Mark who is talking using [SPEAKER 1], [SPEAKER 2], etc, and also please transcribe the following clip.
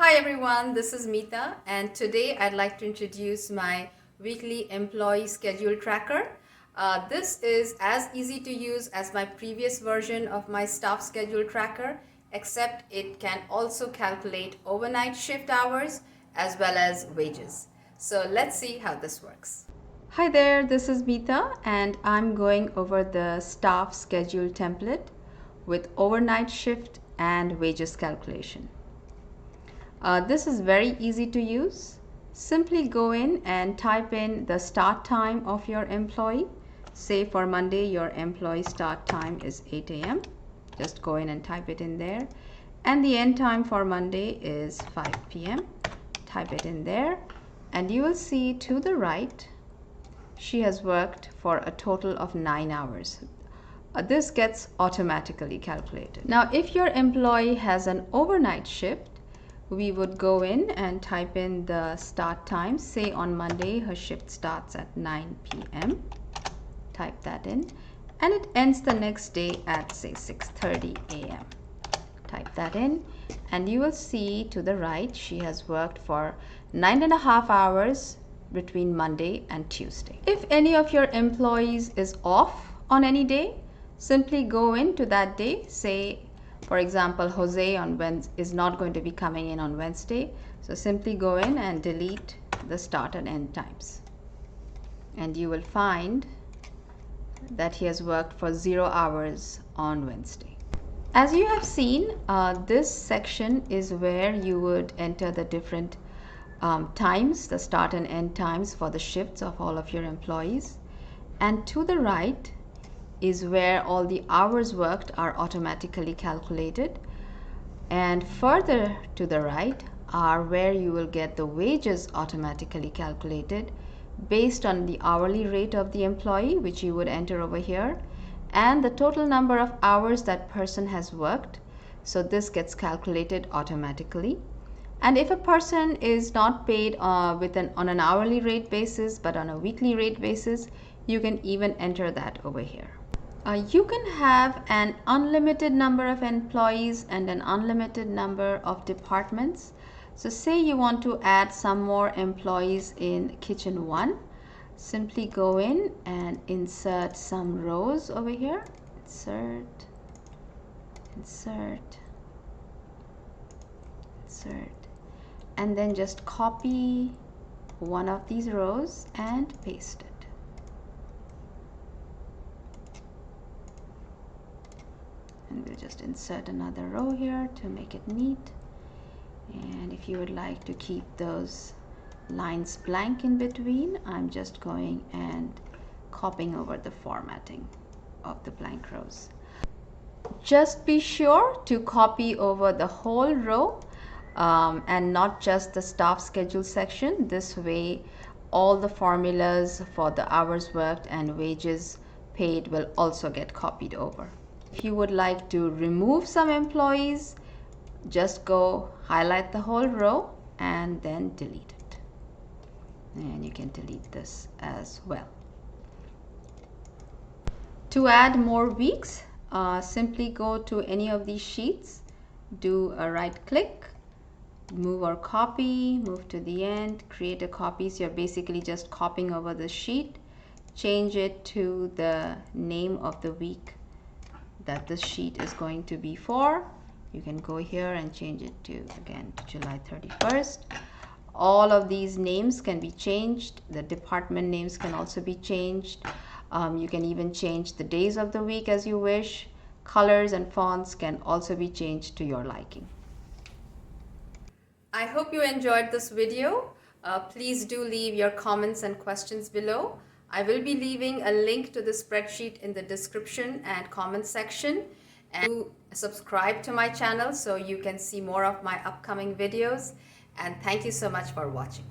[SPEAKER 1] Hi everyone, this is Meeta and today I'd like to introduce my weekly employee schedule tracker. This is as easy to use as my previous version of my staff schedule tracker, except it can also calculate overnight shift hours as well as wages. So let's see how this works. Hi there, this is Meeta and I'm going over the staff schedule template with overnight shift and wages calculation. This is very easy to use. Simply go in and type in the start time of your employee. Say for Monday your employee start time is 8 a.m. Just go in and type it in there. And the end time for Monday is 5 p.m. Type it in there and you will see to the right she has worked for a total of 9 hours. This gets automatically calculated. Now if your employee has an overnight shift, we would go in and type in the start time. Say on Monday her shift starts at 9 p.m. Type that in and it ends the next day at say 6:30 a.m. Type that in and you will see to the right she has worked for 9.5 hours between Monday and Tuesday. If any of your employees is off on any day, simply go into that day. Say for example, Jose is not going to be coming in on Wednesday. So simply go in and delete the start and end times. And you will find that he has worked for 0 hours on Wednesday. As you have seen, this section is where you would enter the different times, the start and end times for the shifts of all of your employees. And to the right is where all the hours worked are automatically calculated, and further to the right are where you will get the wages automatically calculated based on the hourly rate of the employee, which you would enter over here, and the total number of hours that person has worked. So this gets calculated automatically. And if a person is not paid on an hourly rate basis but on a weekly rate basis, you can even enter that over here. You can have an unlimited number of employees and an unlimited number of departments. So say you want to add some more employees in kitchen 1. Simply go in and insert some rows over here. Insert, insert, insert. And then just copy one of these rows and paste it. And we'll just insert another row here to make it neat. And if you would like to keep those lines blank in between, I'm just going and copying over the formatting of the blank rows. Just be sure to copy over the whole row and not just the staff schedule section. This way all the formulas for the hours worked and wages paid will also get copied over. If you would like to remove some employees, just go highlight the whole row and then delete it. And you can delete this as well. To add more weeks, simply go to any of these sheets, do a right click, move or copy, move to the end, create a copy. So you're basically just copying over the sheet, change it to the name of the week that this sheet is going to be for. You can go here and change it to again to July 31st. All of these names can be changed. The department names can also be changed. You can even change the days of the week as you wish. Colors and fonts can also be changed to your liking. I hope you enjoyed this video. Please do leave your comments and questions below. I will be leaving a link to the spreadsheet in the description and comment section. And do subscribe to my channel so you can see more of my upcoming videos. And thank you so much for watching.